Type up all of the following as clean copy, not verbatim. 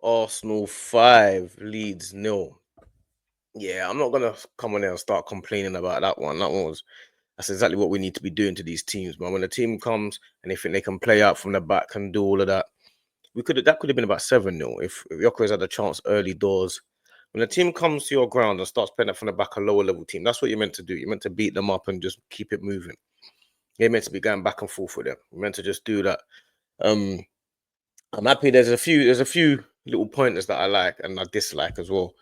Arsenal 5, Leeds nil. Yeah, I'm not gonna come on there and start complaining about that one. That's exactly what we need to be doing to these teams, man. When a team comes and they think they can play out from the back and do all of that, that could have been about 7-0 if Yokeres had a chance early doors. When a team comes to your ground and starts playing it from the back, a lower level team, that's what you're meant to do. You're meant to beat them up and just keep it moving. You're meant to be going back and forth with them. You're meant to just do that. Um, I'm happy. There's a few little pointers that I like and I dislike as well.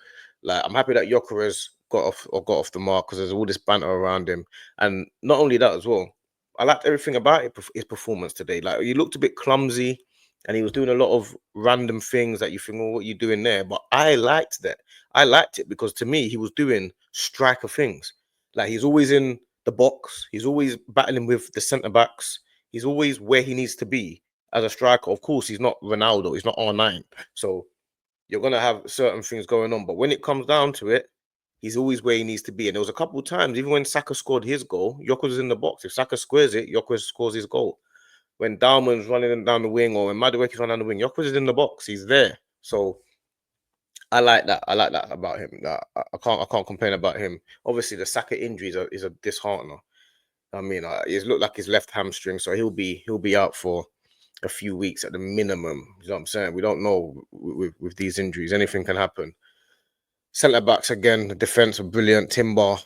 Like I'm happy that Gyökeres got off the mark because there's all this banter around him, and not only that as well. I liked everything about his performance today. Like he looked a bit clumsy, and he was doing a lot of random things that you think, "Well, what are you doing there?" But I liked that. I liked it because to me, he was doing striker things. Like he's always in the box. He's always battling with the centre backs. He's always where he needs to be as a striker. Of course, he's not Ronaldo, he's not R9. So you're gonna have certain things going on. But when it comes down to it, he's always where he needs to be. And there was a couple of times, even when Saka scored his goal, Gyökeres was in the box. If Saka squares it, Gyökeres scores his goal. When Dalman's running down the wing or when Madueke's running down the wing, Gyökeres is in the box. He's there. So I like that. I like that about him. That I can't complain about him. Obviously, the Saka injury is a disheartener. I mean, he's looked like his left hamstring, so he'll be out for a few weeks at the minimum. You know what I'm saying? We don't know with these injuries. Anything can happen. Centre backs again, the defense were brilliant. Timber,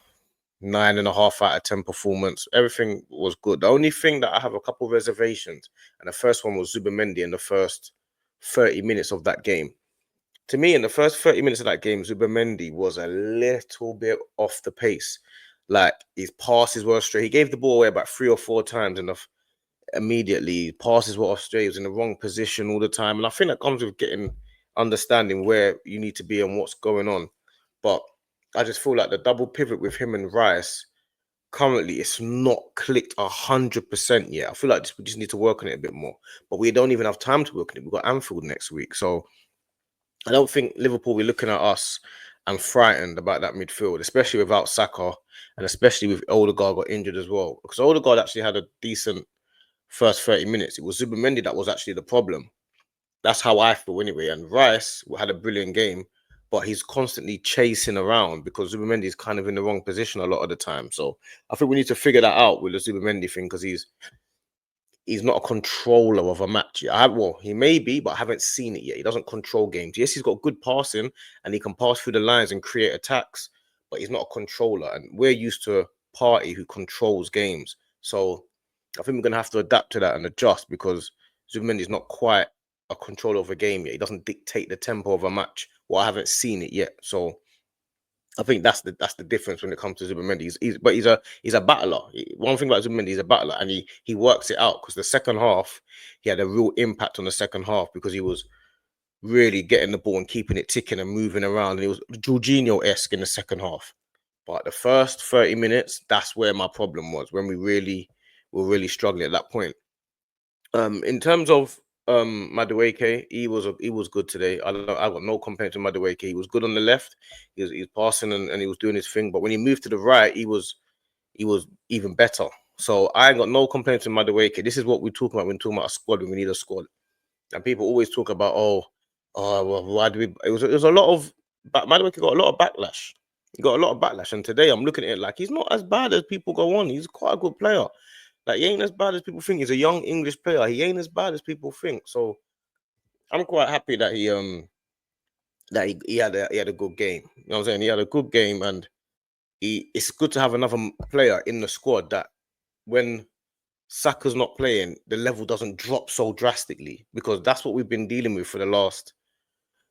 9.5 out of 10 performance. Everything was good. The only thing that I have a couple of reservations, and the first one was Zubimendi in the first 30 minutes of that game. To me, in the first 30 minutes of that game, Zubimendi was a little bit off the pace. Like his passes were straight. He gave the ball away about 3 or 4 times immediately. Passes were off straight. He was in the wrong position all the time. And I think that comes with understanding where you need to be and what's going on. But I just feel like the double pivot with him and Rice, currently it's not clicked 100% yet. I feel like we just need to work on it a bit more. But we don't even have time to work on it. We've got Anfield next week. So I don't think Liverpool will be looking at us and frightened about that midfield, especially without Saka and especially with Odegaard got injured as well. Because Odegaard actually had a decent first 30 minutes. It was Zubimendi that was actually the problem. That's how I feel anyway. And Rice had a brilliant game, but he's constantly chasing around because Zubimendi is kind of in the wrong position a lot of the time. So I think we need to figure that out with the Zubimendi thing because he's not a controller of a match yet. Well, he may be, but I haven't seen it yet. He doesn't control games. Yes, he's got good passing and he can pass through the lines and create attacks, but he's not a controller. And we're used to a party who controls games. So I think we're going to have to adapt to that and adjust because Zubimendi is not quite a controller of a game yet. He doesn't dictate the tempo of a match. Well, I haven't seen it yet. So I think that's the difference when it comes to Zubimendi. He's a battler. One thing about Zubimendi, he's a battler, and he works it out because the second half he had a real impact on the second half because he was really getting the ball and keeping it ticking and moving around. And he was Jorginho-esque in the second half. But the first 30 minutes, that's where my problem was when we were really struggling at that point. In terms of Madueke, he was good today. I got no complaints with Madueke. He was good on the left. He was passing and he was doing his thing. But when he moved to the right, he was even better. So I ain't got no complaints with Madueke. This is what we talk about when we talk about a squad. When we need a squad, and people always talk about well, why do we? It was a lot of. Madueke got a lot of backlash. He got a lot of backlash, and today I'm looking at it like he's not as bad as people go on. He's quite a good player. Like he ain't as bad as people think. He's a young English player. He ain't as bad as people think. So I'm quite happy that he had a good game. You know what I'm saying? He had a good game, and it's good to have another player in the squad that when Saka's not playing, the level doesn't drop so drastically because that's what we've been dealing with for the last.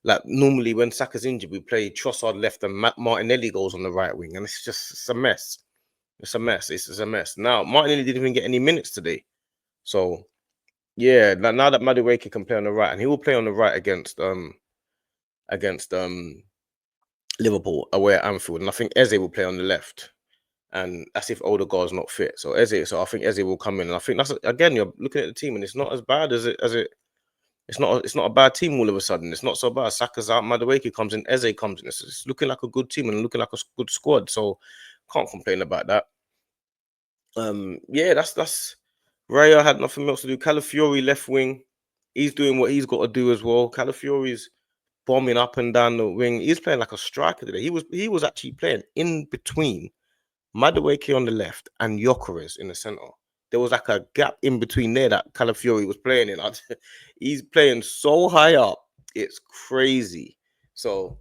Like normally when Saka's injured, we play Trossard left and Martinelli goes on the right wing, and it's a mess. It's a mess. It's a mess. Now Martinelli didn't even get any minutes today, so yeah. Now that Madueke can play on the right, and he will play on the right against Liverpool away at Anfield, and I think Eze will play on the left, and that's if Odegaard's not fit. So I think Eze will come in, and I think that's again you're looking at the team, and it's not as bad as it. It's not a bad team all of a sudden. It's not so bad. Saka's out, Madueke comes in, Eze comes in. It's looking like a good team and looking like a good squad. So can't complain about that. Yeah, that's Raya had nothing else to do. Calafiori left wing, he's doing what he's got to do as well. Calafiori's bombing up and down the wing. He's playing like a striker today. He was actually playing in between Madueke on the left and Gyökeres in the center. There was like a gap in between there that Calafiori was playing in. He's playing so high up, it's crazy. So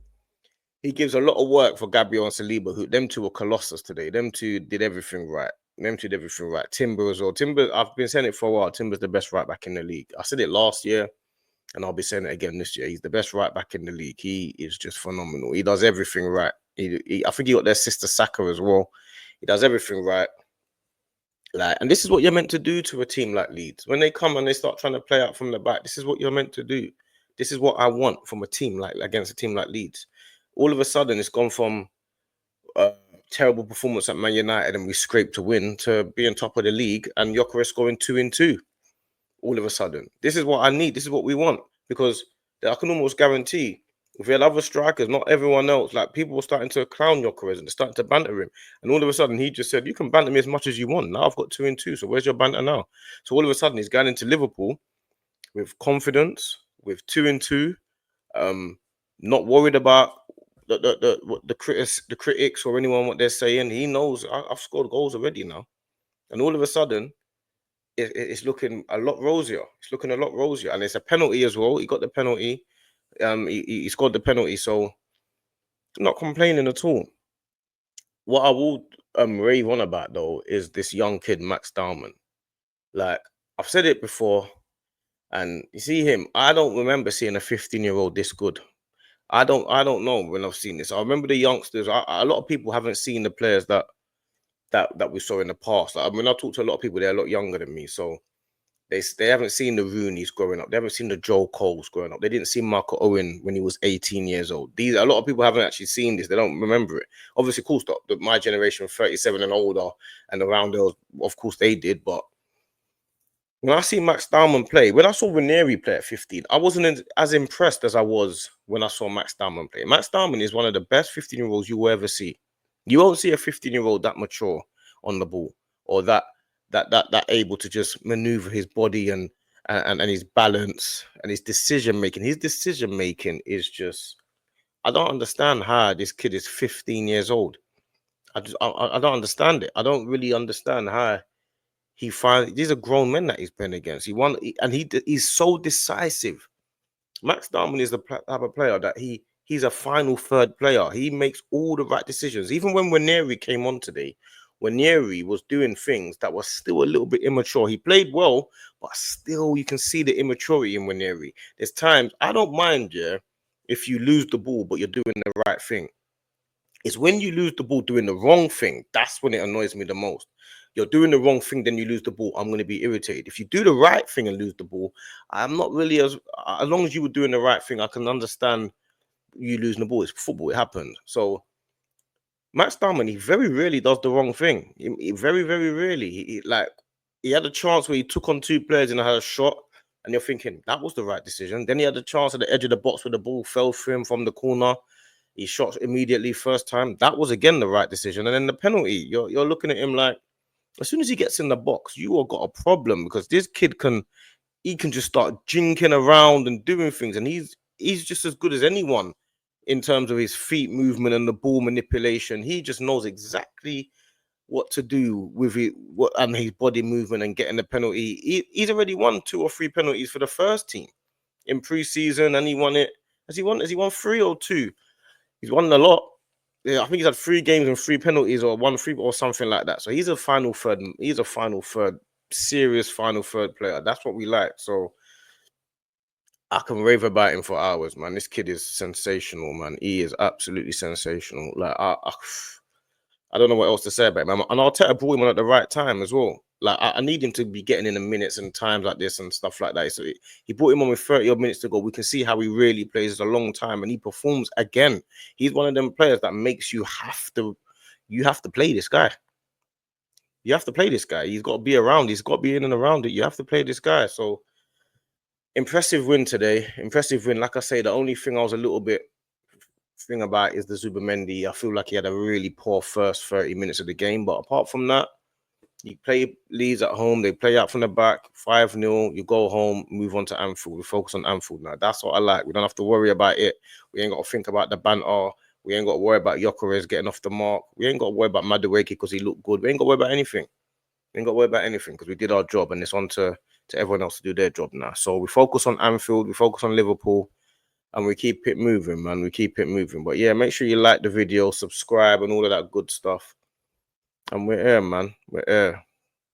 he gives a lot of work for Gabriel and Saliba, who them two were colossus today. Them two did everything right. Them two did everything right. Timber as well. Timber, I've been saying it for a while. Timber's the best right back in the league. I said it last year, and I'll be saying it again this year. He's the best right back in the league. He is just phenomenal. He does everything right. I think he got their sister Saka as well. He does everything right. Like, and this is what you're meant to do to a team like Leeds. When they come and they start trying to play out from the back, this is what you're meant to do. This is what I want from a team like against a team like Leeds. All of a sudden, it's gone from a terrible performance at Man United and we scraped to win to being top of the league and Gyökeres scoring 2 in 2. All of a sudden, this is what I need. This is what we want, because I can almost guarantee if we had other strikers, not everyone else, like people were starting to clown Gyökeres and they're starting to banter him. And all of a sudden, he just said, "You can banter me as much as you want. Now I've got 2 in 2. So where's your banter now?" So all of a sudden, he's going into Liverpool with confidence, with 2 in 2, not worried about the critics or anyone what they're saying. He knows I've scored goals already now, and all of a sudden, it's looking a lot rosier. It's looking a lot rosier, and it's a penalty as well. He got the penalty. He scored the penalty, so I'm not complaining at all. What I will rave on about though is this young kid Max Darman. Like, I've said it before, and you see him. I don't remember seeing a 15-year-old this good. I don't know when I've seen this. I remember the youngsters. A lot of people haven't seen the players that we saw in the past. Like, I mean, I talk to a lot of people. They're a lot younger than me, so they haven't seen the Rooney's growing up. They haven't seen the Joe Coles growing up. They didn't see Marco Owen when he was 18 years old. A lot of people haven't actually seen this. They don't remember it. Obviously, of course, my generation, 37 and older and around those, of course, they did. But when I see Max Darman play, when I saw Ranieri play at 15, I wasn't as impressed as I was when I saw Max Darman play. Max Darman is one of the best 15-year-olds you will ever see. You won't see a 15-year-old that mature on the ball, or that able to just maneuver his body and his balance and his decision making. His decision making is just, I don't understand how this kid is 15 years old. I don't understand it. I don't really understand how he finds. These are grown men that he's playing against. He's so decisive. Max Darman is the type of player that he's a final third player. He makes all the right decisions. Even when Ranieri came on today, Ranieri was doing things that were still a little bit immature. He played well, but still you can see the immaturity in Ranieri. There's times I don't mind, yeah, if you lose the ball, but you're doing the right thing. It's when you lose the ball doing the wrong thing, that's when it annoys me the most. You're doing the wrong thing, then you lose the ball. I'm going to be irritated. If you do the right thing and lose the ball, I'm not really as long as you were doing the right thing, I can understand you losing the ball. It's football, it happened. So Max Darman, he very rarely does the wrong thing. He very, very rarely. He had a chance where he took on 2 players and had a shot, and you're thinking that was the right decision. Then he had a chance at the edge of the box where the ball fell for him from the corner. He shot immediately first time. That was again the right decision. And then the penalty, you're looking at him like, as soon as he gets in the box, you all got a problem, because this kid can just start jinking around and doing things, and he's just as good as anyone in terms of his feet movement and the ball manipulation. He just knows exactly what to do with it, and his body movement and getting the penalty. He's already won 2 or 3 penalties for the first team in pre-season, and he won it. Has he won 3 or 2? He's won a lot. Yeah, I think he's had 3 games and 3 penalties, or 1-3 or something like that. So he's a final third. He's a final third, serious final third player. That's what we like. So I can rave about him for hours, man. This kid is sensational, man. He is absolutely sensational. Like I don't know what else to say about him. And Arteta brought him on at the right time as well. Like I need him to be getting in the minutes and times like this and stuff like that. So he brought him on with 30 odd minutes to go. We can see how he really plays. It's a long time, and he performs again. He's one of them players that makes you have to play this guy. You have to play this guy. He's got to be around. He's got to be in and around it. You have to play this guy. So impressive win today. Impressive win. Like I say, the only thing I was a little bit thing about is the Zubimendi. I feel like he had a really poor first 30 minutes of the game, but apart from that, You play Leeds at home, they play out from the back, 5-0, you go home, move on to Anfield. We focus on Anfield now. That's what I like. We don't have to worry about it. We ain't got to think about the banter. We ain't got to worry about Gyökeres getting off the mark. We ain't got to worry about Madueke because he looked good. We ain't got to worry about anything. We ain't got to worry about anything because we did our job, and it's on to everyone else to do their job now. So we focus on Anfield, we focus on Liverpool, and we keep it moving, man. We keep it moving. But yeah, make sure you like the video, subscribe, and all of that good stuff. And we're here, man. We're here.